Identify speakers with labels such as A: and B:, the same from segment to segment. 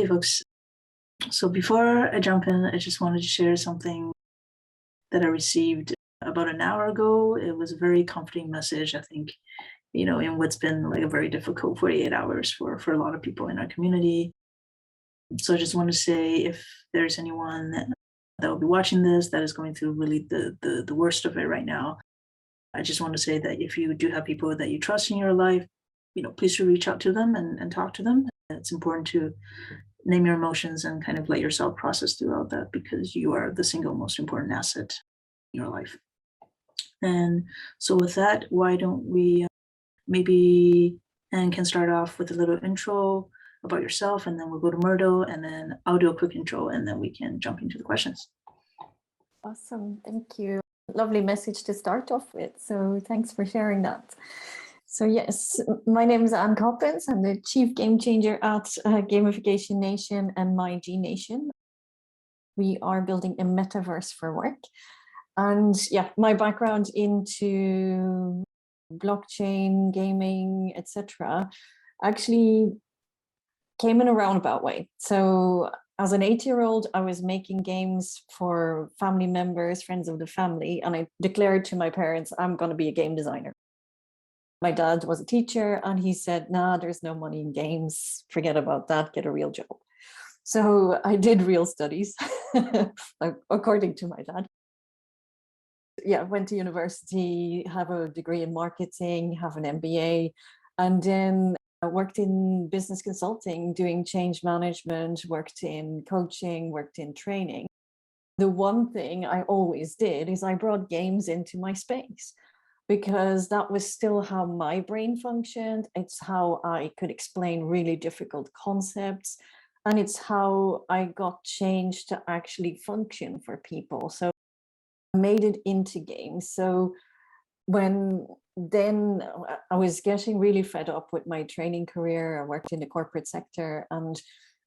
A: Hey folks. So before I jump in, I just wanted to share something that I received about an hour ago. It was a very comforting message, I think, in what's been like a very difficult 48 hours for a lot of people in our community. So I just want to say, if there's anyone that will be watching this that is going through really the worst of it right now, I just want to say that if you do have people that you trust in your life, please do reach out to them and talk to them. It's important to name your emotions and kind of let yourself process throughout that, because you are the single most important asset in your life. And so with that, why don't we maybe and can start off with a little intro about yourself, and then we'll go to Myrtle, and then I'll do a quick intro, and then we can jump into the questions.
B: Awesome, thank you. Lovely message to start off with, so thanks for sharing that. So yes, my name is Ann Coppens. I'm the Chief Game Changer at Gamification Nation and My G Nation. We are building a metaverse for work. And yeah, my background into blockchain, gaming, etc. actually came in a roundabout way. So as an 8-year-old, I was making games for family members, friends of the family, and I declared to my parents, I'm going to be a game designer. My dad was a teacher and he said, nah, there's no money in games. Forget about that, get a real job. So I did real studies, according to my dad. Yeah, went to university, have a degree in marketing, have an MBA, and then I worked in business consulting, doing change management, worked in coaching, worked in training. The one thing I always did is I brought games into my space, because that was still how my brain functioned. It's how I could explain really difficult concepts. And it's how I got change to actually function for people. So I made it into games. So when then I was getting really fed up with my training career, I worked in the corporate sector and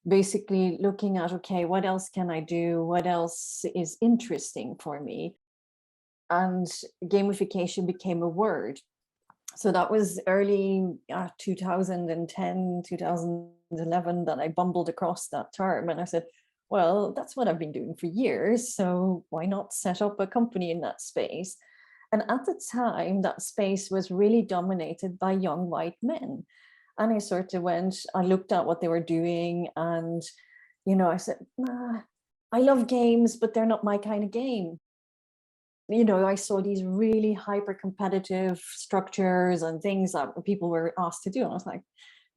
B: basically looking at, okay, what else can I do? What else is interesting for me? And gamification became a word. So that was early 2010, 2011 that I bumbled across that term. And I said, well, that's what I've been doing for years. So why not set up a company in that space? And at the time, that space was really dominated by young white men. And I sort of I looked at what they were doing and, I said, nah, I love games, but they're not my kind of game. I saw these really hyper competitive structures and things that people were asked to do. And I was like,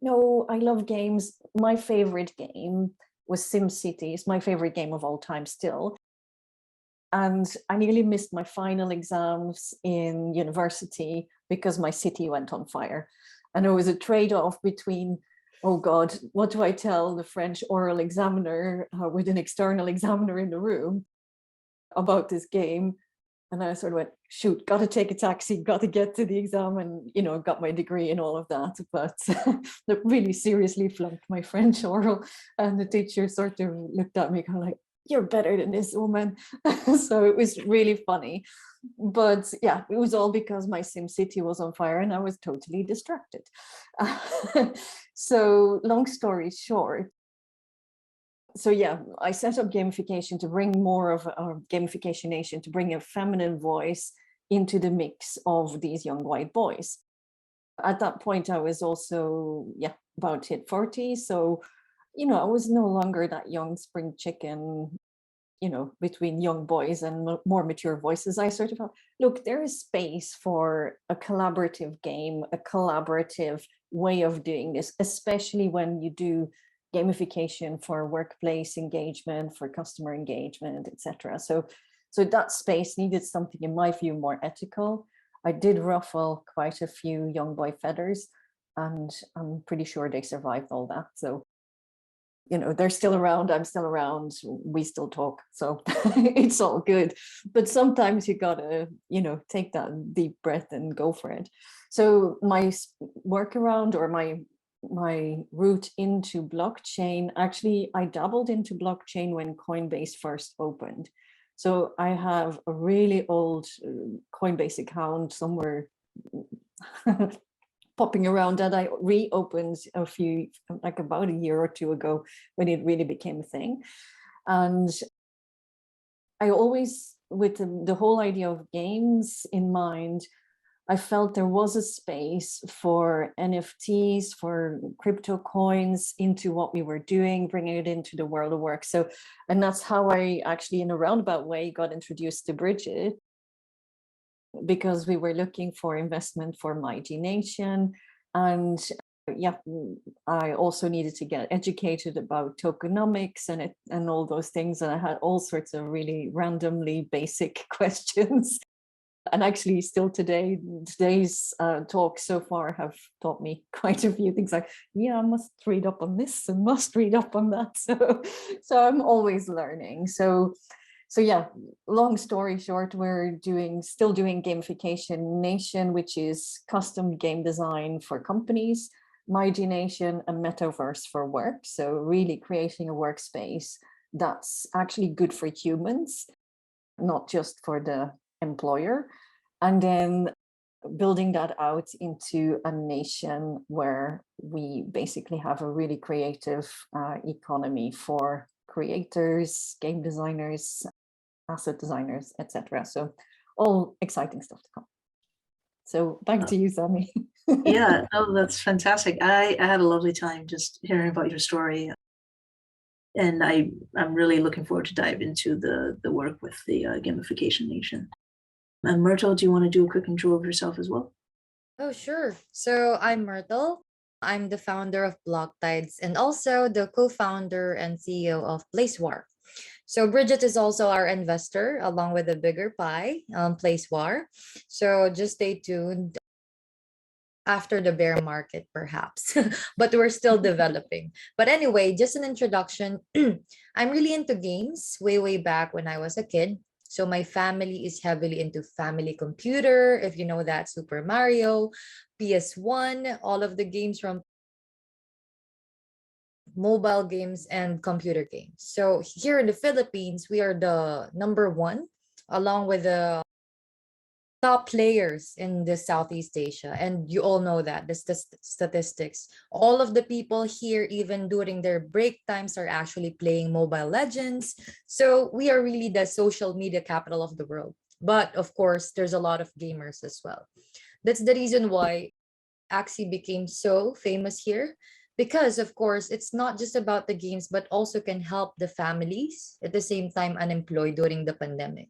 B: no, I love games. My favorite game was SimCity. It's my favorite game of all time still. And I nearly missed my final exams in university because my city went on fire. And it was a trade-off between, oh God, what do I tell the French oral examiner with an external examiner in the room about this game? And I sort of went, shoot, got to take a taxi, got to get to the exam and, got my degree and all of that. But really seriously flunked my French oral. And the teacher sort of looked at me kind of like, you're better than this woman. So it was really funny. But yeah, it was all because my SimCity was on fire and I was totally distracted. So long story short, so yeah, I set up gamification to bring more of a Gamification Nation, to bring a feminine voice into the mix of these young white boys. At that point, I was also, about hit 40. So, I was no longer that young spring chicken, between young boys and more mature voices. I sort of felt, look, there is space for a collaborative game, a collaborative way of doing this, especially when you do gamification for workplace engagement, for customer engagement, etc. So that space needed something, in my view, more ethical. I did ruffle quite a few young boy feathers, and I'm pretty sure they survived all that. So, they're still around, I'm still around, we still talk. So it's all good. But sometimes you gotta, take that deep breath and go for it. So my workaround, or my route into blockchain, actually, I dabbled into blockchain when Coinbase first opened. So I have a really old Coinbase account somewhere popping around that I reopened about a year or two ago when it really became a thing. And I always, with the whole idea of games in mind, I felt there was a space for NFTs, for crypto coins into what we were doing, bringing it into the world of work. So, and that's how I actually, in a roundabout way, got introduced to Bridget, because we were looking for investment for Mighty Nation. And yeah, I also needed to get educated about tokenomics and all those things. And I had all sorts of really randomly basic questions. And actually still today's talk so far have taught me quite a few things, like, yeah, I must read up on this and must read up on that. So I'm always learning. So yeah, long story short, we're still doing Gamification Nation, which is custom game design for companies, Mighty Nation, a metaverse for work. So really creating a workspace that's actually good for humans, not just for the employer, and then building that out into a nation where we basically have a really creative economy for creators, game designers, asset designers, etc. So all exciting stuff to come. So back to you, Sammi.
A: Yeah, oh, that's fantastic. I had a lovely time just hearing about your story. And I'm really looking forward to dive into the work with the Gamification Nation. And Myrtle, do you want to do a quick intro of yourself as well?
C: Oh, sure. So I'm Myrtle. I'm the founder of Blocktides and also the co-founder and CEO of PlaceWar. So Bridget is also our investor along with a bigger pie, PlaceWar. So just stay tuned after the bear market, perhaps. But we're still developing. But anyway, just an introduction. I'm really into games way back when I was a kid. So my family is heavily into family computer, if you know that, Super Mario, PS1, all of the games from mobile games and computer games. So here in the Philippines, we are the number one, along with the top players in the Southeast Asia. And you all know that, this the statistics. All of the people here, even during their break times, are actually playing Mobile Legends. So we are really the social media capital of the world. But of course, there's a lot of gamers as well. That's the reason why Axie became so famous here, because of course it's not just about the games but also can help the families at the same time unemployed during the pandemic.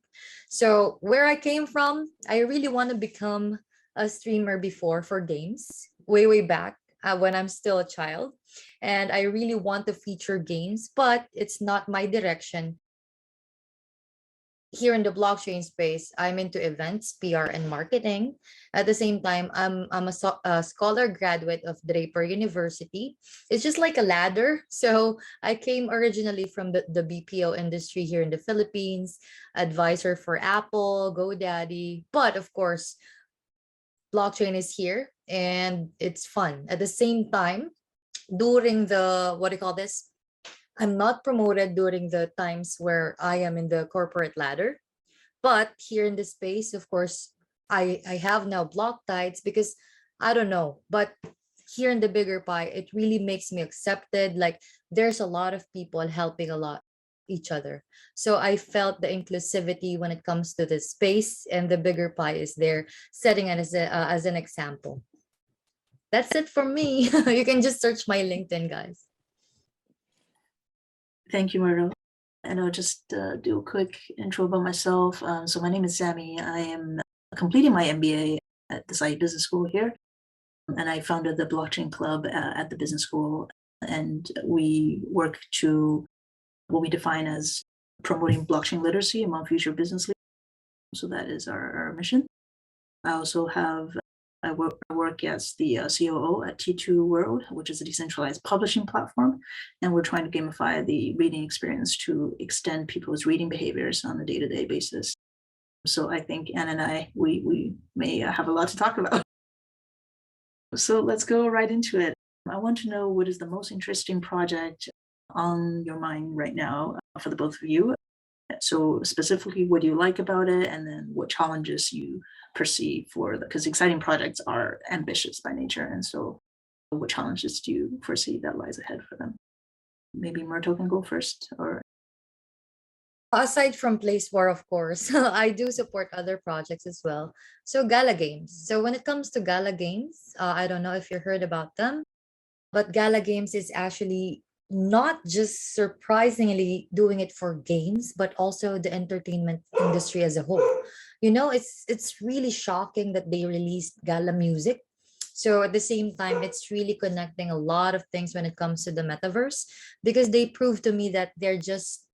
C: So where I came from, I really want to become a streamer before for games way back, when I'm still a child, and I really want to feature games, but it's not my direction. Here in the blockchain space, I'm into events, PR, and marketing. At the same time, I'm a scholar graduate of Draper University. It's just like a ladder. So I came originally from the BPO industry here in the Philippines, advisor for Apple, GoDaddy. But of course, blockchain is here and it's fun. At the same time, during the, what do you call this? I'm not promoted during the times where I am in the corporate ladder, but here in the space, of course, I have now block tides because I don't know, but here in the bigger pie, it really makes me accepted. Like there's a lot of people helping a lot each other. So I felt the inclusivity when it comes to the space, and the bigger pie is there, setting it as an example. That's it for me. You can just search my LinkedIn, guys.
A: Thank you, Myrtle. And I'll just do a quick intro about myself. So my name is Sammi. I am completing my MBA at the Saïd Business School here. And I founded the Blockchain Club at the business school. And we work to what we define as promoting blockchain literacy among future business leaders. So that is our mission. I also I work as the COO at T2 World, which is a decentralized publishing platform. And we're trying to gamify the reading experience to extend people's reading behaviors on a day-to-day basis. So I think Anne and I, we may have a lot to talk about. So let's go right into it. I want to know, what is the most interesting project on your mind right now for the both of you? So specifically, what do you like about it, and then what challenges you perceive for because exciting projects are ambitious by nature, and so what challenges do you foresee that lies ahead for them? Maybe Myrtle can go first, or
C: Aside from Place War, of course, I do support other projects as well. So Gala Games. So when it comes to Gala Games, I don't know if you heard about them, but Gala Games is actually not just surprisingly doing it for games, but also the entertainment industry as a whole. You know, it's really shocking that they released gala music. So at the same time, it's really connecting a lot of things when it comes to the metaverse, because they prove to me that they're just,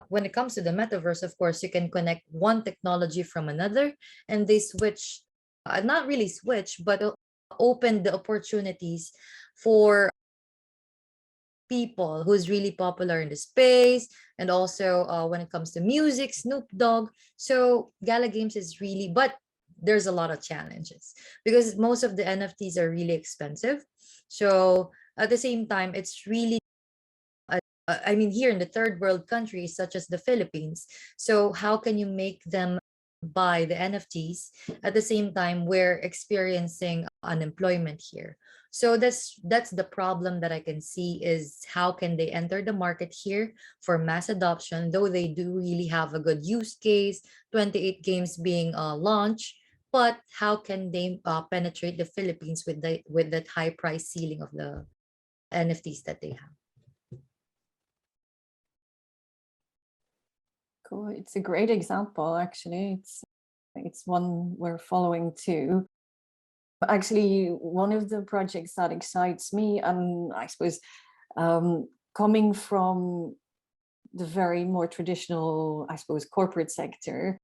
C: when it comes to the metaverse, of course, you can connect one technology from another, and they switch, not really switch, but open the opportunities for people who's really popular in the space, and also when it comes to music, Snoop Dogg. So Gala Games is really, but there's a lot of challenges because most of the NFTs are really expensive. So at the same time, it's really, I mean, here in the third world countries such as the Philippines, so how can you make them buy the NFTs at the same time we're experiencing unemployment here? So that's the problem that I can see, is how can they enter the market here for mass adoption, though they do really have a good use case, 28 games being launched, but how can they penetrate the Philippines with that high price ceiling of the NFTs that they have?
B: Cool. It's a great example, actually. It's one we're following too. Actually, one of the projects that excites me, and I suppose coming from the very more traditional, I suppose, corporate sector,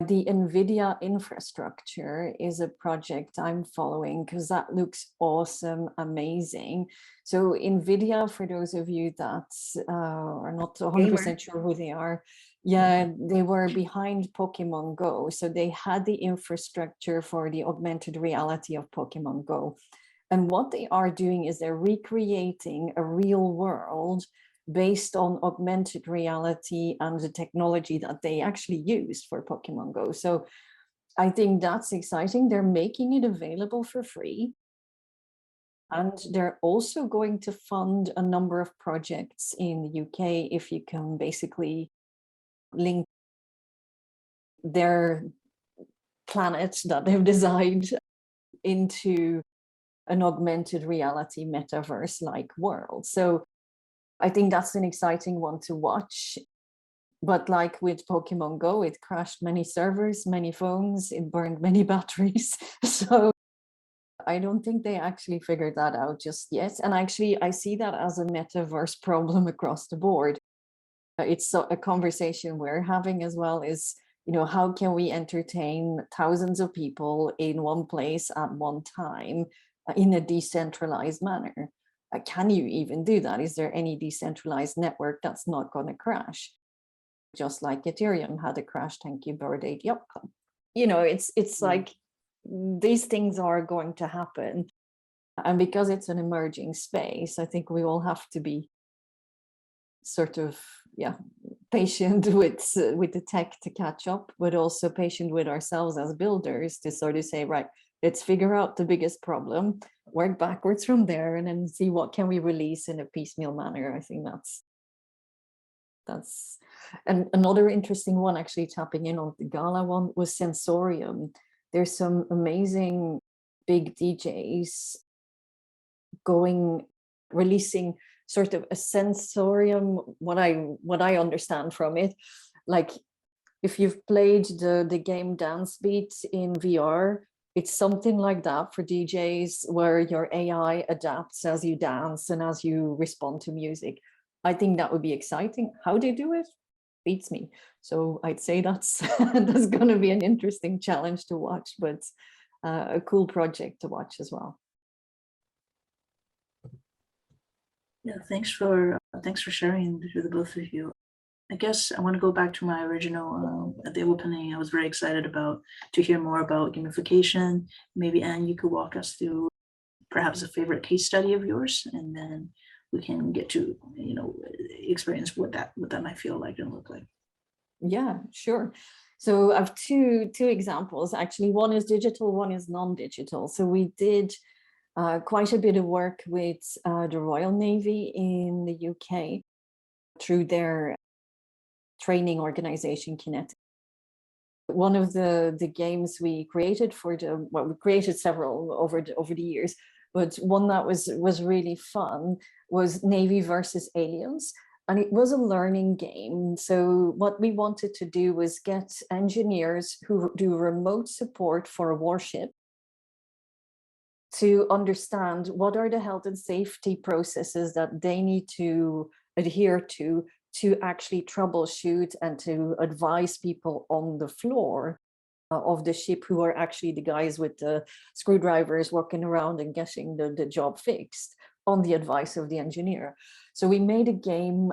B: the NVIDIA infrastructure is a project I'm following because that looks awesome, amazing. So NVIDIA, for those of you that are not 100% sure who they are, yeah, they were behind Pokemon Go. So they had the infrastructure for the augmented reality of Pokemon Go. And what they are doing is they're recreating a real world based on augmented reality and the technology that they actually used for Pokemon Go. So I think that's exciting. They're making it available for free. And they're also going to fund a number of projects in the UK if you can basically link their planet that they've designed into an augmented reality metaverse-like world. So I think that's an exciting one to watch. But like with Pokemon Go, it crashed many servers, many phones, it burned many batteries. So I don't think they actually figured that out just yet. And actually, I see that as a metaverse problem across the board. It's a conversation we're having as well, is, you know, how can we entertain thousands of people in one place at one time in a decentralized manner? Can you even do that? Is there any decentralized network that's not going to crash? Just like Ethereum had a crash, thank you, Bored Ape. Yep. You know, it's like these things are going to happen. And because it's an emerging space, I think we all have to be sort of, yeah, patient with the tech to catch up, but also patient with ourselves as builders to sort of say, right, let's figure out the biggest problem, work backwards from there, and then see what can we release in a piecemeal manner. I think that's and another interesting one, actually tapping in on the Gala one, was Sensorium. There's some amazing big DJs releasing sort of a sensorium, what I understand from it, like if you've played the game Dance Beat in VR, it's something like that for DJs, where your AI adapts as you dance and as you respond to music. I think that would be exciting. How they do it beats me. So I'd say that's that's going to be an interesting challenge to watch, but a cool project to watch as well.
A: Yeah, thanks for sharing to the both of you. I guess I want to go back to my original at the opening. I was very excited to hear more about gamification. Maybe Anne, you could walk us through perhaps a favorite case study of yours, and then we can get to experience what that might feel like and look like.
B: Yeah, sure. So I have two examples. Actually, one is digital, one is non-digital. So we did quite a bit of work with the Royal Navy in the UK through their training organization, Kinetic. One of the games we created we created several over the years, but one that was really fun was Navy versus Aliens. And it was a learning game. So what we wanted to do was get engineers who do remote support for a warship to understand what are the health and safety processes that they need to adhere to actually troubleshoot and to advise people on the floor of the ship who are actually the guys with the screwdrivers walking around and getting the job fixed on the advice of the engineer. So we made a game,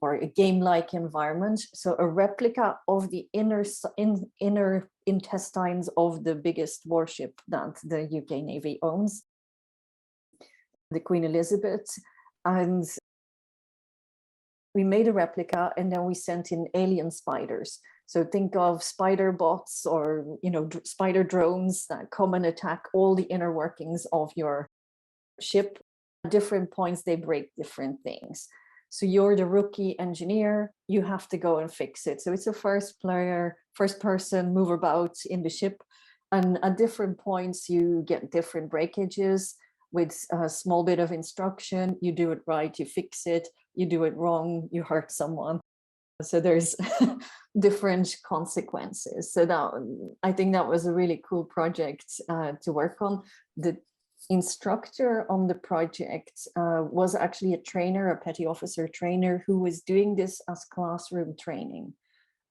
B: or a game-like environment, so a replica of the inner intestines of the biggest warship that the UK Navy owns, the Queen Elizabeth. And we made a replica, and then we sent in alien spiders. So think of spider bots, or spider drones that come and attack all the inner workings of your ship. At different points, they break different things. So you're the rookie engineer, you have to go and fix it. So it's a first person move about in the ship. And at different points, you get different breakages with a small bit of instruction. You do it right, you fix it. You do it wrong, you hurt someone. So there's different consequences. So I think that was a really cool project to work on. The instructor on the project was actually a trainer, a petty officer trainer, who was doing this as classroom training.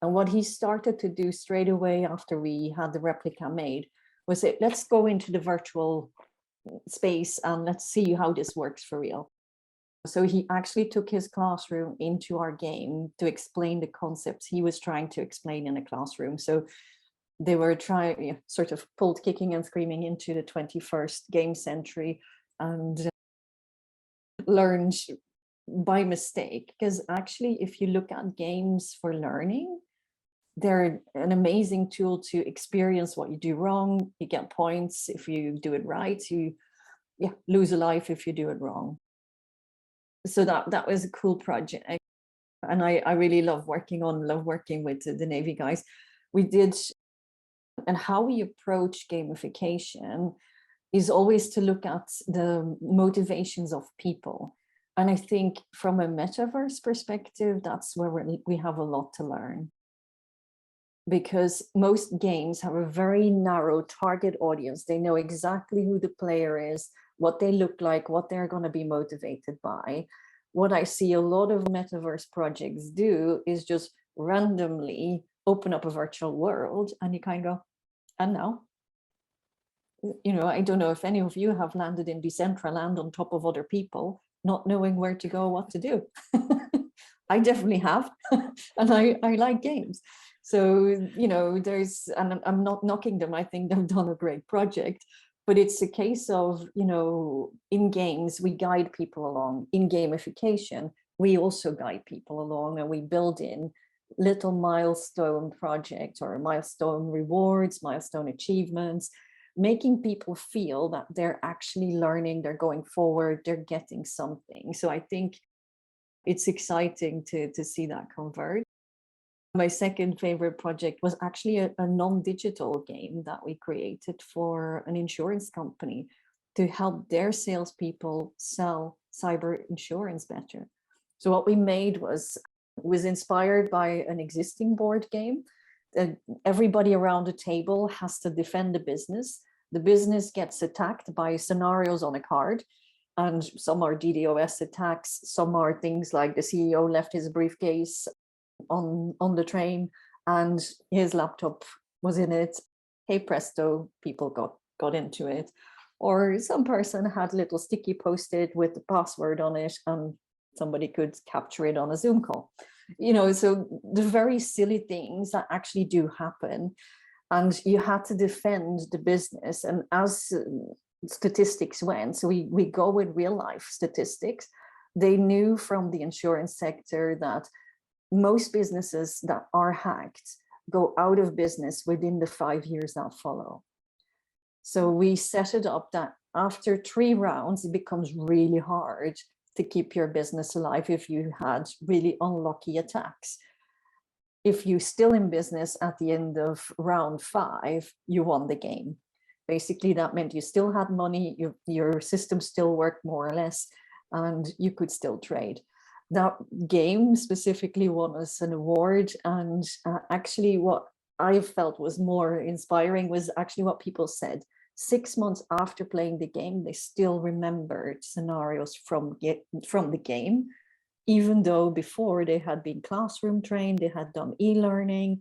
B: And what he started to do straight away after we had the replica made was say, let's go into the virtual space and let's see how this works for real. So he actually took his classroom into our game to explain the concepts he was trying to explain in a classroom. So they were trying, sort of pulled kicking and screaming into the 21st game century, and learned by mistake. Because actually, if you look at games for learning, they're an amazing tool to experience what you do wrong. You get points if you do it right. You lose a life if you do it wrong. So that was a cool project. And I really love working with the Navy guys. We did, and how we approach gamification is always to look at the motivations of people. And I think from a metaverse perspective, that's where we have a lot to learn. Because most games have a very narrow target audience. They know exactly who the player is, what they look like, what they're going to be motivated by. What I see a lot of metaverse projects do is just randomly open up a virtual world, and you kind of go, and now? I don't know if any of you have landed in Decentraland on top of other people, not knowing where to go, what to do. I definitely have, and I like games. So, and I'm not knocking them. I think they've done a great project, but it's a case of, in games, we guide people along. In gamification, we also guide people along, and we build in little milestone projects or milestone rewards, milestone achievements, making people feel that they're actually learning, they're going forward, they're getting something. So I think it's exciting to see that convert. My second favorite project was actually a non-digital game that we created for an insurance company to help their salespeople sell cyber insurance better. So what we made was inspired by an existing board game. Everybody around the table has to defend the business. The business gets attacked by scenarios on a card. And some are DDoS attacks, some are things like the CEO left his briefcase on the train and his laptop was in it. Hey presto, people got into it. Or some person had a little sticky post-it with the password on it and somebody could capture it on a Zoom call. So the very silly things that actually do happen, and you had to defend the business. And as statistics went, so we go with real life statistics, they knew from the insurance sector that most businesses that are hacked go out of business within the 5 years that follow. So we set it up that after 3 rounds, it becomes really hard to keep your business alive if you had really unlucky attacks. If you're still in business at the end of round 5, you won the game. Basically, that meant you still had money, your system still worked more or less, and you could still trade. That game specifically won us an award, and actually what I felt was more inspiring was actually what people said. 6 months after playing the game, they still remembered scenarios from the game, even though before they had been classroom trained, they had done e-learning.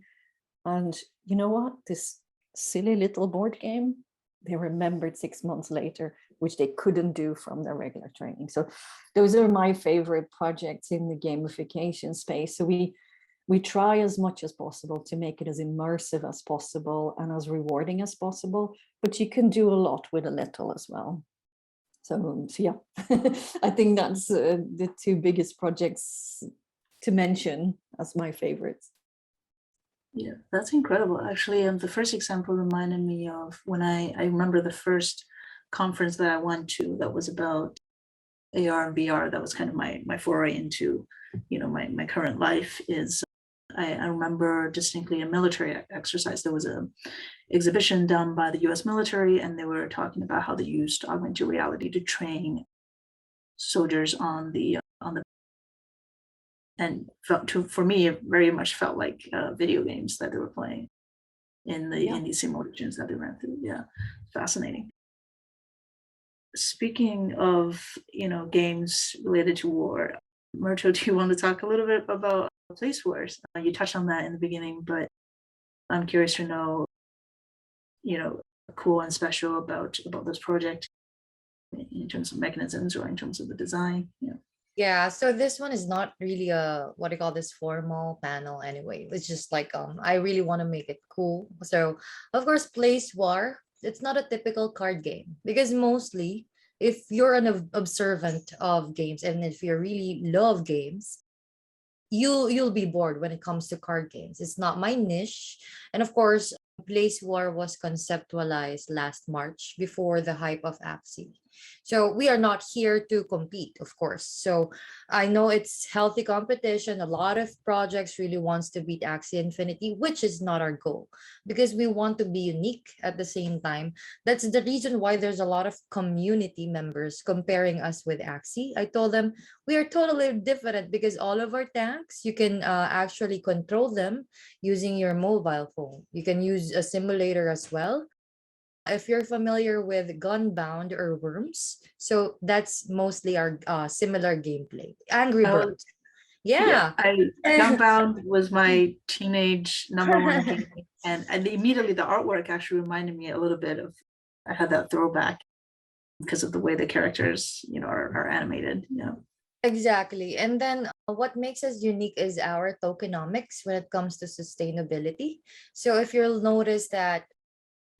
B: And you know what? This silly little board game, they remembered 6 months later, which they couldn't do from their regular training. So those are my favorite projects in the gamification space. So we try as much as possible to make it as immersive as possible and as rewarding as possible, but you can do a lot with a little as well. So yeah, I think that's the 2 biggest projects to mention as my favorites.
A: Yeah, that's incredible. Actually, the first example reminded me of when I remember the first conference that I went to that was about AR and VR. That was kind of my foray into, my current life is, I remember distinctly a military exercise. There was a exhibition done by the US military, and they were talking about how they used augmented reality to train soldiers on the and for me, it very much felt like video games that they were playing in these simulations that they ran through. Yeah, fascinating. Speaking of games related to war, Myrtle, do you want to talk a little bit about place wars? You touched on that in the beginning, but I'm curious to know, cool and special about this project in terms of mechanisms or in terms of the design. Yeah.
C: Yeah, so this one is not really a what do you call this formal panel anyway. It's just like I really want to make it cool. So of course, Place War, it's not a typical card game because mostly if you're an observant of games and if you really love games, you'll be bored when it comes to card games. It's not my niche. And of course, Place War was conceptualized last March before the hype of APSI. So we are not here to compete, of course. So I know it's healthy competition. A lot of projects really wants to beat Axie Infinity, which is not our goal because we want to be unique at the same time. That's the reason why there's a lot of community members comparing us with Axie. I told them we are totally different because all of our tanks, you can actually control them using your mobile phone. You can use a simulator as well. If you're familiar with Gunbound or Worms, so that's mostly our similar gameplay. Angry
A: Oh,
C: Birds. Yeah.
A: Gunbound was my teenage #1 game, and immediately the artwork actually reminded me a little bit of. I had that throwback because of the way the characters, are animated. Yeah.
C: Exactly. And then what makes us unique is our tokenomics when it comes to sustainability. So if you'll notice that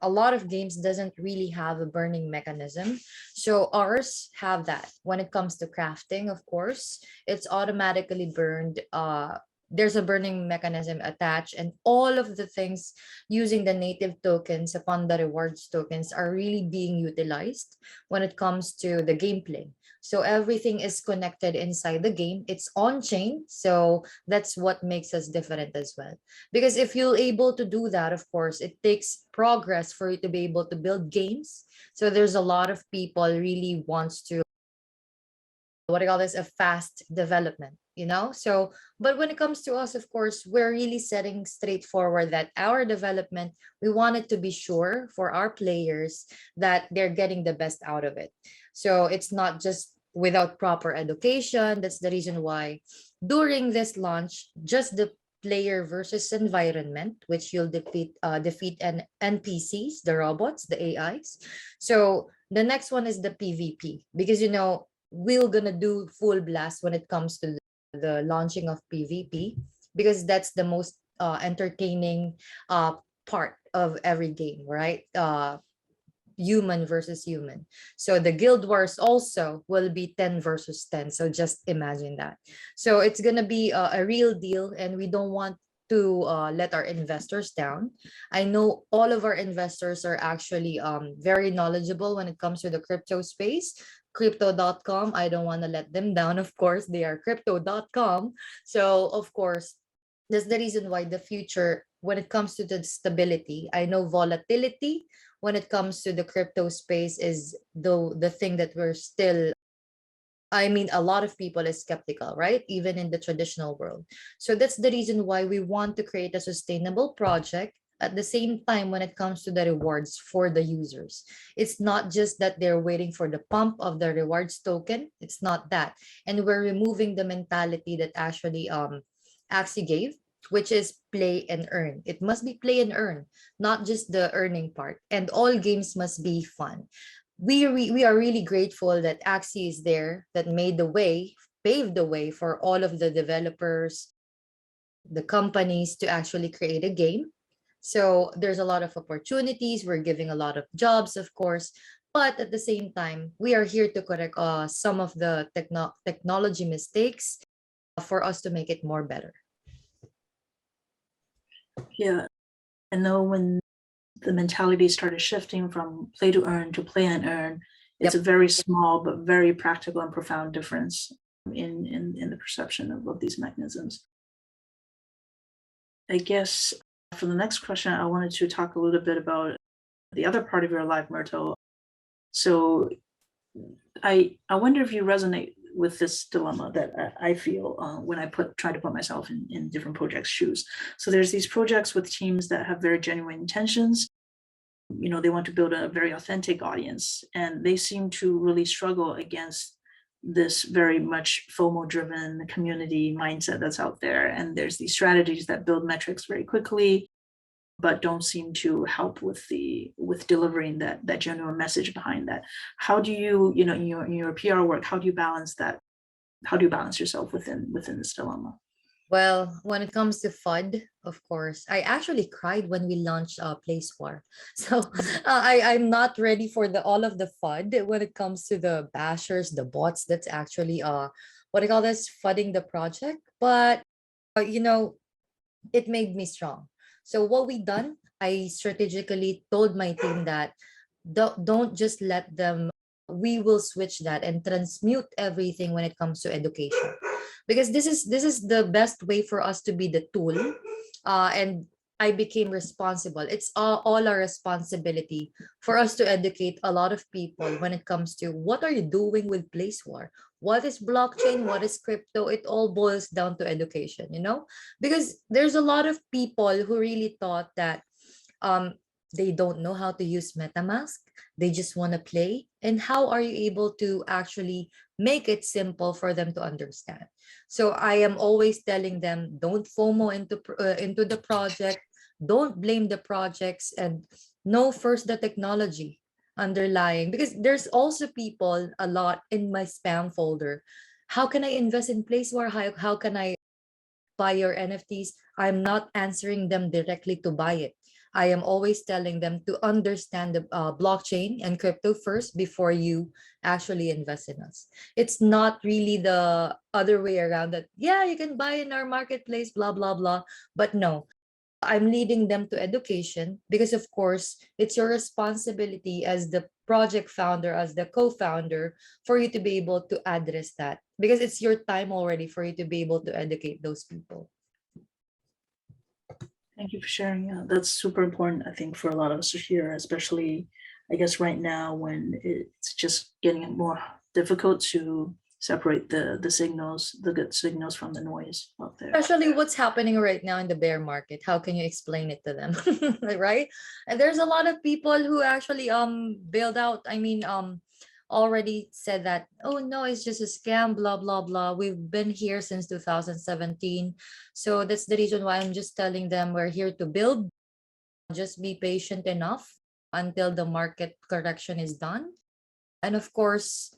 C: a lot of games doesn't really have a burning mechanism. So ours have that. When it comes to crafting, of course, it's automatically burned. There's a burning mechanism attached, and all of the things using the native tokens upon the rewards tokens are really being utilized when it comes to the gameplay. So everything is connected inside the game. It's on chain. So that's what makes us different as well. Because if you're able to do that, of course, it takes progress for you to be able to build games. So there's a lot of people really wants to, what do you call this, a fast development, So, but when it comes to us, of course, we're really setting straightforward that our development, we want it to be sure for our players that they're getting the best out of it. So it's not just without proper education. That's the reason why during this launch, just the player versus environment, which you'll defeat NPCs, the robots, the AIs. So the next one is the PvP because we're gonna do full blast when it comes to the launching of PvP because that's the most entertaining part of every game, right? human versus human. So the guild wars also will be 10 versus 10. So just imagine that. So it's gonna be a real deal, and we don't want to let our investors down. I know all of our investors are actually very knowledgeable when it comes to the crypto space. Crypto.com, I don't want to let them down. Of course, they are crypto.com. So, of course, that's the reason why the future, when it comes to the stability, I know volatility when it comes to the crypto space is the thing that we're still, I mean, a lot of people is skeptical, right? Even in the traditional world. So that's the reason why we want to create a sustainable project. At the same time, when it comes to the rewards for the users, it's not just that they're waiting for the pump of the rewards token. It's not that. And we're removing the mentality that actually Axie gave, which is play and earn. It must be play and earn, not just the earning part. And all games must be fun. We are really grateful that Axie is there, that made the way, paved the way for all of the developers, the companies to actually create a game. So there's a lot of opportunities. We're giving a lot of jobs, of course, but at the same time, we are here to correct some of the technology mistakes for us to make it more better.
A: Yeah, I know when the mentality started shifting from play to earn to play and earn, it's a very small but very practical and profound difference in the perception of these mechanisms. I guess for the next question, I wanted to talk a little bit about the other part of your life, Myrtle. So I wonder if you resonate with this dilemma that I feel when I try to put myself in different projects' shoes. So there's these projects with teams that have very genuine intentions. You know, they want to build a very authentic audience, and they seem to really struggle against this very much FOMO driven community mindset that's out there. And there's these strategies that build metrics very quickly, but don't seem to help with delivering that genuine message behind that. How do you, in your PR work, how do you balance that? How do you balance yourself within this dilemma?
C: Well, when it comes to FUD, of course, I actually cried when we launched Place War. So I'm not ready for all of the FUD when it comes to the bashers, the bots. That's actually what I call this, fudding the project. But it made me strong. So what we done, I strategically told my team that don't just let them. We will switch that and transmute everything when it comes to education, because this is the best way for us to be the tool, and I became responsible. It's all our responsibility for us to educate a lot of people when it comes to what are you doing with Place War, what is blockchain, what is crypto. It all boils down to education, because there's a lot of people who really thought that um they don't know how to use MetaMask. They just want to play. And how are you able to actually make it simple for them to understand? So I am always telling them, don't FOMO into the project. Don't blame the projects, and know first the technology underlying, because there's also people a lot in my spam folder. How can I invest in Place War? How can I buy your NFTs? I'm not answering them directly to buy it. I am always telling them to understand the blockchain and crypto first before you actually invest in us. It's not really the other way around that, yeah, you can buy in our marketplace, blah, blah, blah. But no, I'm leading them to education, because, of course, it's your responsibility as the project founder, as the co-founder, for you to be able to address that, because it's your time already for you to be able to educate those people.
A: Thank you for sharing. Yeah, that's super important, I think, for a lot of us here, especially, I guess, right now when it's just getting more difficult to separate the signals, the good signals from the noise out there.
C: Especially what's happening right now in the bear market. How can you explain it to them? Right? And there's a lot of people who actually bailed out. I mean, already said that, oh no, it's just a scam, blah, blah, blah. We've been here since 2017. So that's the reason why I'm just telling them we're here to build. Just be patient enough until the market correction is done. And of course,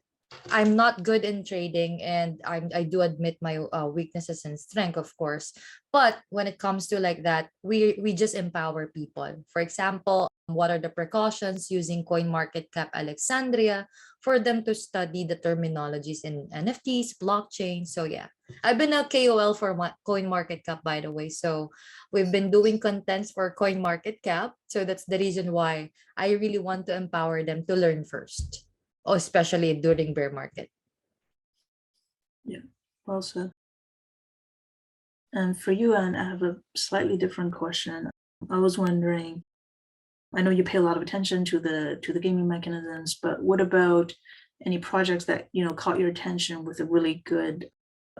C: I'm not good in trading, and I do admit my weaknesses and strength, of course. But when it comes to like that, we just empower people. For example, what are the precautions using CoinMarketCap Alexandria for them to study the terminologies in NFTs, blockchain. So yeah, I've been a KOL for CoinMarketCap, by the way. So we've been doing contents for CoinMarketCap. So that's the reason why I really want to empower them to learn first, especially during bear market.
A: Yeah, well said. And for you, Anne, I have a slightly different question. I was wondering, I know you pay a lot of attention to the gaming mechanisms, but what about any projects that caught your attention with a really good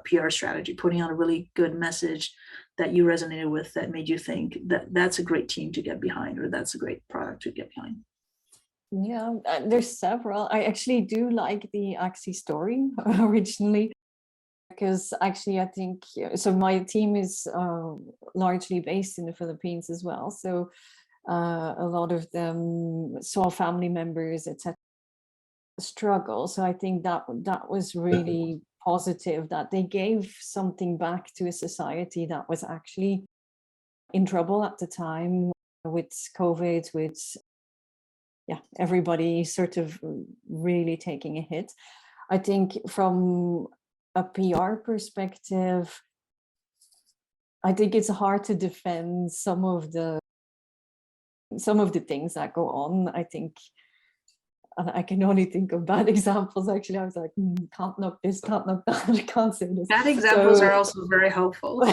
A: PR strategy, putting out a really good message that you resonated with, that made you think that that's a great team to get behind, or that's a great product to get behind?
B: Yeah, there's several. I actually do like the Axie story originally, because actually I think, so my team is largely based in the Philippines as well. So a lot of them saw family members, etc., struggle. So I think that was really positive, that they gave something back to a society that was actually in trouble at the time with COVID, with everybody sort of really taking a hit. I think from a PR perspective, I think it's hard to defend some of the things that go on. I think, and I can only think of bad examples. Actually, I was like, can't knock this, can't knock that, I can't say this.
A: Bad examples are also very helpful.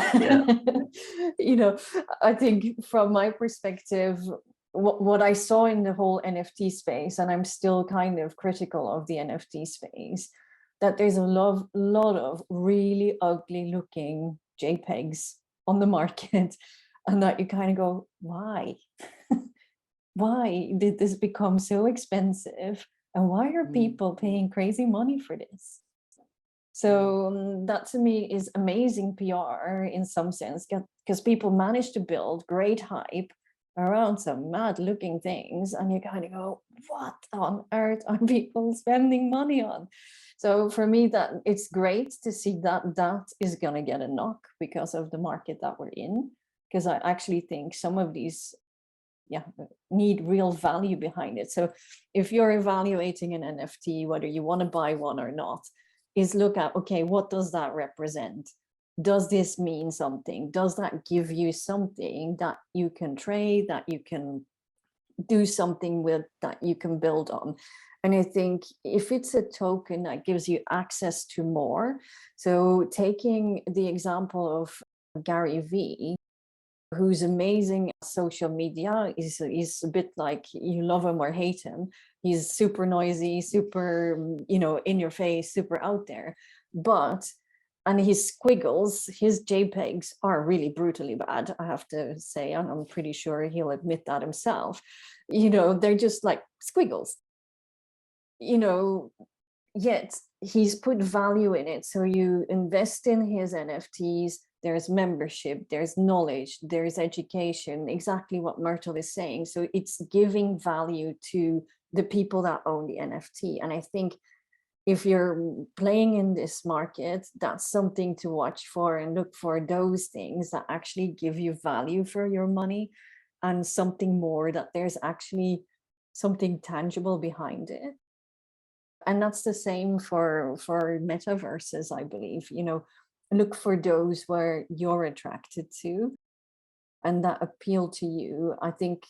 A: Yeah.
B: I think from my perspective, what I saw in the whole NFT space, and I'm still kind of critical of the NFT space, that there's a lot of really ugly looking JPEGs on the market, and that you kind of go, why? Why did this become so expensive? And why are people paying crazy money for this? So that to me is amazing PR in some sense, because people manage to build great hype around some mad looking things, and you kind of go, what on earth are people spending money on? So for me, that it's great to see that is going to get a knock because of the market that we're in, because I actually think some of these need real value behind it. So if you're evaluating an NFT, whether you want to buy one or not, is look at, okay, what does that represent? Does this mean something? Does that give you something that you can trade, that you can do something with, that you can build on? And I think if it's a token that gives you access to more, so taking the example of Gary Vee, who's amazing at social media, is a bit like you love him or hate him. He's super noisy, super, in your face, super out there. And his squiggles, his JPEGs are really brutally bad, I have to say, and I'm pretty sure he'll admit that himself. They're just like squiggles. Yet he's put value in it. So you invest in his NFTs, there's membership, there's knowledge, there's education, exactly what Myrtle is saying. So it's giving value to the people that own the NFT. And I think if you're playing in this market, that's something to watch for, and look for those things that actually give you value for your money, and something more, that there's actually something tangible behind it. And that's the same for metaverses, I believe. Look for those where you're attracted to and that appeal to you. I think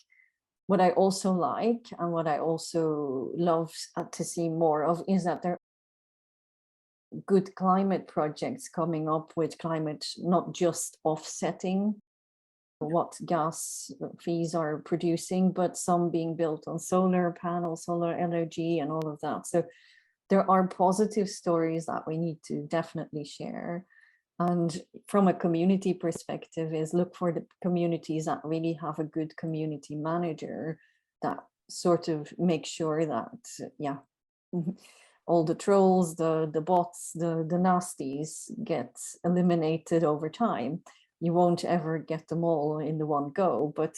B: what I also like, and what I also love to see more of, is that there are good climate projects coming up with climate, not just offsetting what gas fees are producing, but some being built on solar panels, solar energy, and all of that. So there are positive stories that we need to definitely share. And from a community perspective, is look for the communities that really have a good community manager that sort of makes sure that, all the trolls, the bots, the nasties get eliminated over time. You won't ever get them all in the one go, but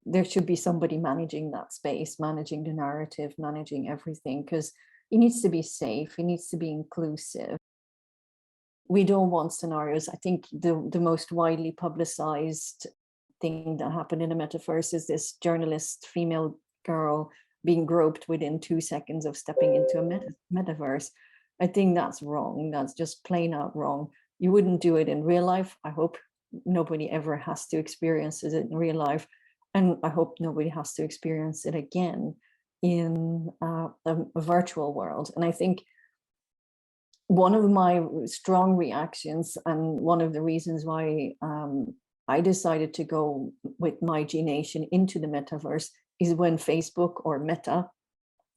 B: there should be somebody managing that space, managing the narrative, managing everything, because it needs to be safe, it needs to be inclusive. We don't want scenarios. I think the most widely publicized thing that happened in the metaverse is this journalist female girl being groped within 2 seconds of stepping into a metaverse. I think that's wrong. That's just plain out wrong. You wouldn't do it in real life. I hope nobody ever has to experience it in real life. And I hope nobody has to experience it again in a virtual world. And I think one of my strong reactions and one of the reasons why I decided to go with my G Nation into the metaverse is when Facebook or Meta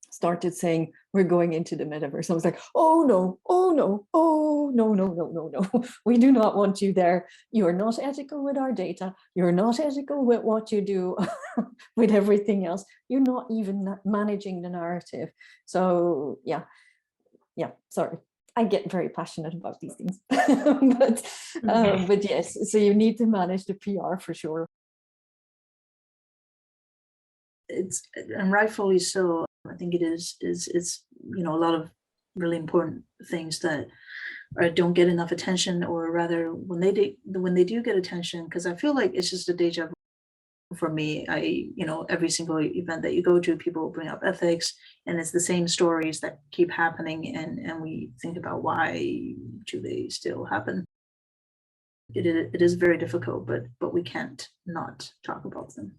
B: started saying, we're going into the metaverse. I was like, oh no, oh no, oh no, no, no, no, no. We do not want you there. You are not ethical with our data. You're not ethical with what you do with everything else. You're not even managing the narrative. So yeah, sorry. I get very passionate about these things, but yes, so you need to manage the PR for sure.
A: It's, and rightfully so. I think it is a lot of really important things that don't get enough attention, or rather when they do get attention, because I feel like it's just a deja vu for me. Every single event that you go to, people bring up ethics, and it's the same stories that keep happening, and we think about why do they still happen. It is very difficult, but we can't not talk about them.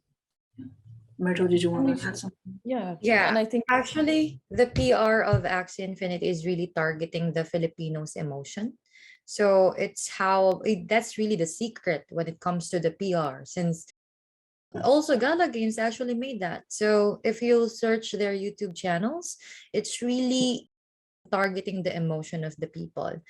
A: Myrtle, did you want to add something?
B: Yeah,
C: Yeah,
B: and I think
C: actually the PR of Axie Infinity is really targeting the Filipinos' emotion. So that's really the secret when it comes to the PR, since also Gala Games actually made that. So if you search their YouTube channels, it's really targeting the emotion of the people.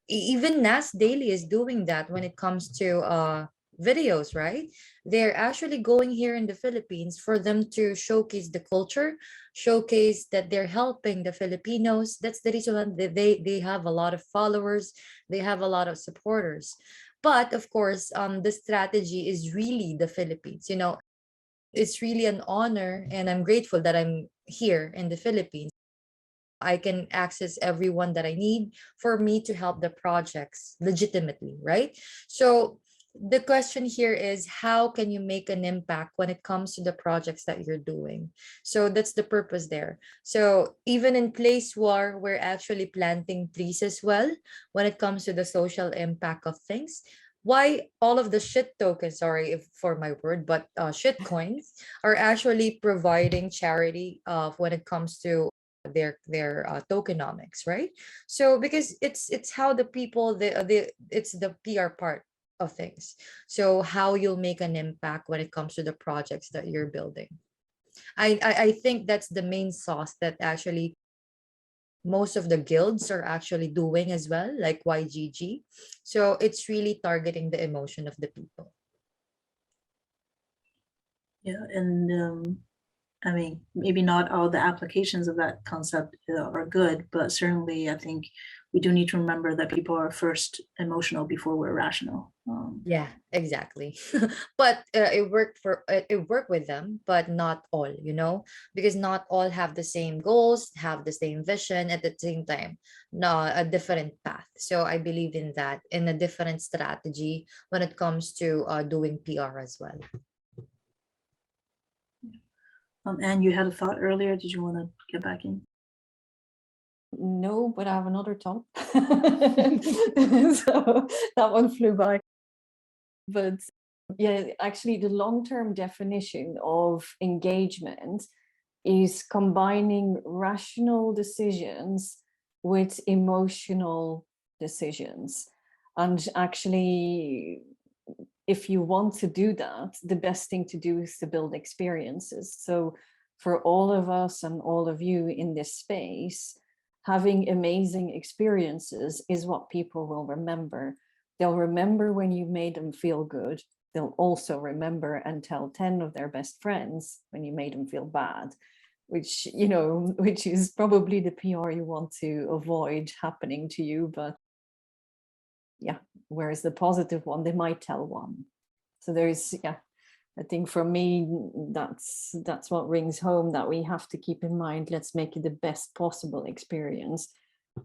C: Even Nas Daily is doing that when it comes to videos, right? They're actually going here in the Philippines for them to showcase the culture, showcase that they're helping the Filipinos. That's the reason why they have a lot of followers, they have a lot of supporters. But of course, the strategy is really the Philippines. It's really an honor, and I'm grateful that I'm here in the Philippines. I can access everyone that I need for me to help the projects legitimately, right? So the question here is, how can you make an impact when it comes to the projects that you're doing? So that's the purpose there. So even in Place War, we're actually planting trees as well when it comes to the social impact of things. Why all of the shit tokens, sorry if for my word, but shit coins are actually providing charity when it comes to their tokenomics, right? So because it's how the people it's the PR part of things. So how you'll make an impact when it comes to the projects that you're building. I think that's the main sauce that actually most of the guilds are actually doing as well, like YGG. So it's really targeting the emotion of the people.
A: Yeah, and I mean, maybe not all the applications of that concept are good, but certainly I think we do need to remember that people are first emotional before we're rational.
C: Yeah, exactly. But it worked with them, but not all, because not all have the same goals, have the same vision at the same time, no, a different path. So I believe in that, in a different strategy when it comes to doing PR as well.
A: And you had a thought earlier. Did you want to get back in?
B: no, but I have another thought. So that one flew by. But yeah, actually the long-term definition of engagement is combining rational decisions with emotional decisions. And actually, if you want to do that, the best thing to do is to build experiences. So for all of us and all of you in this space, having amazing experiences is what people will remember. They'll remember when you made them feel good. They'll also remember and tell 10 of their best friends when you made them feel bad, which is probably the PR you want to avoid happening to you. But yeah, whereas the positive one, they might tell one. So there's, I think for me, that's what rings home, that we have to keep in mind, let's make it the best possible experience.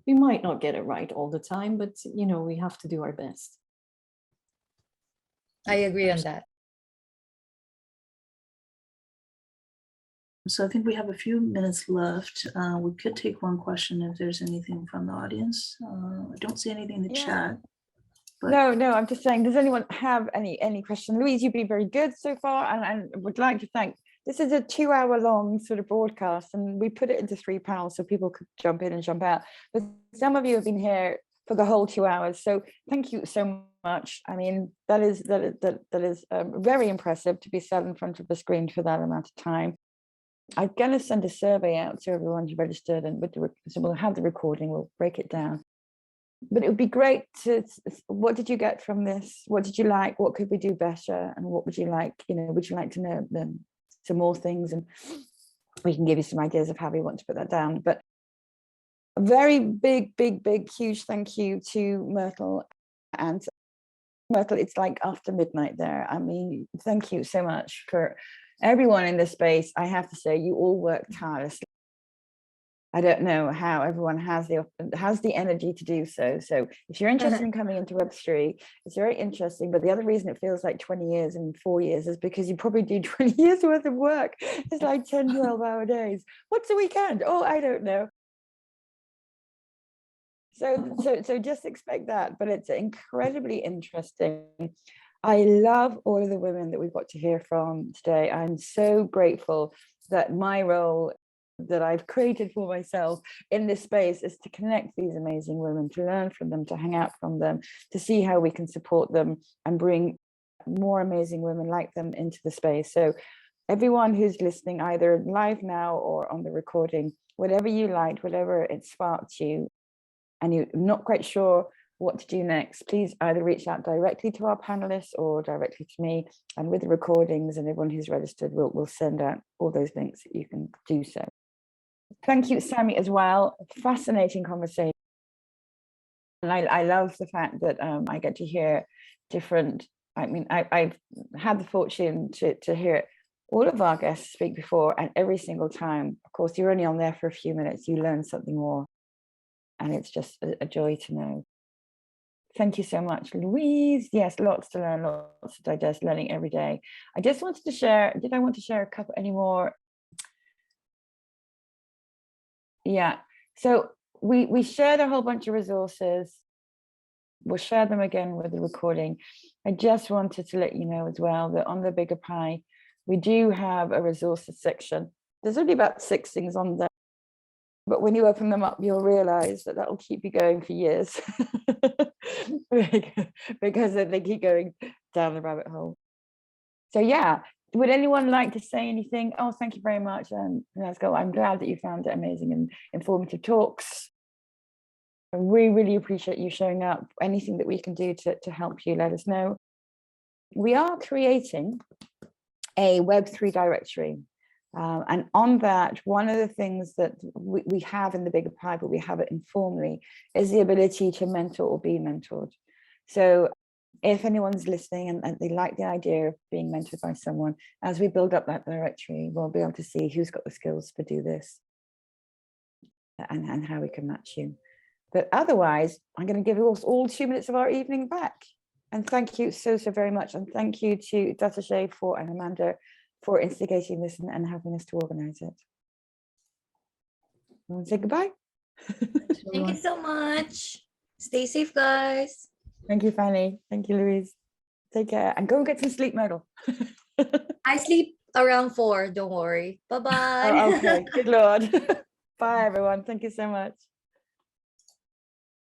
B: We might not get it right all the time, but we have to do our best.
C: I agree on that.
A: So I think we have a few minutes left. We could take one question if there's anything from the audience. I don't see anything in the chat. But
D: No, I'm just saying, does anyone have any question? Louise, you've been very good so far, and would like to thank. This is a 2-hour long sort of broadcast, and we put it into 3 panels so people could jump in and jump out. But some of you have been here for the whole 2 hours, so thank you so much. I mean, that is very impressive to be sat in front of the screen for that amount of time. I'm going to send a survey out to everyone who registered, and so we'll have the recording. We'll break it down. But it would be great to, what did you get from this? What did you like? What could we do better? And what would you like, would you like to know some more things? And we can give you some ideas of how we want to put that down. But a very big, huge thank you to Myrtle. And Myrtle, it's like after midnight there. I mean, thank you so much for everyone in this space. I have to say, you all work tirelessly. I don't know how everyone has the energy to do so. So if you're interested in coming into Web3, it's very interesting. But the other reason it feels like 20 years and 4 years is because you probably do 20 years worth of work. It's like 10, 12-hour days. What's a weekend? Oh, I don't know. So just expect that. But it's incredibly interesting. I love all of the women that we've got to hear from today. I'm so grateful that my role that I've created for myself in this space is to connect these amazing women, to learn from them, to hang out from them, to see how we can support them and bring more amazing women like them into the space. So everyone who's listening, either live now or on the recording, whatever you liked, whatever it sparked you, and you're not quite sure what to do next, please either reach out directly to our panelists or directly to me. And with the recordings and everyone who's registered, we'll send out all those links that you can do so. Thank you, Sammi, as well. Fascinating conversation. And I love the fact that I get to hear different, I mean, I've had the fortune to hear all of our guests speak before, and every single time, of course, you're only on there for a few minutes, you learn something more. And it's just a joy to know. Thank you so much, Louise. Yes, lots to learn, lots to digest, learning every day. I just wanted to share, did I want to share a couple any more? Yeah, so we shared a whole bunch of resources. We'll share them again with the recording. I just wanted to let you know as well that on the Bigger Pie, we do have a resources section. There's only about 6 things on there, but when you open them up, you'll realize that that'll keep you going for years because they keep going down the rabbit hole. So yeah, would anyone like to say anything? Oh, thank you very much. Let's go. I'm glad that you found it amazing and informative talks. We really appreciate you showing up. Anything that we can do to help you, let us know. We are creating a Web3 directory. And on that, one of the things that we have in the Bigger Pie, but we have it informally, is the ability to mentor or be mentored. So if anyone's listening and they like the idea of being mentored by someone, as we build up that directory, we'll be able to see who's got the skills to do this and how we can match you. But otherwise, I'm going to give us all 2 minutes of our evening back. And thank you so very much. And thank you to DataTjej and Amanda for instigating this and helping us to organize it. I want to say goodbye.
C: Thank you so much. Stay safe, guys.
D: Thank you, Fanny. Thank you, Louise. Take care and go get some sleep, Myrtle.
C: I sleep around 4, don't worry. Bye-bye.
D: Oh, okay, good Lord. Bye, everyone. Thank you so much.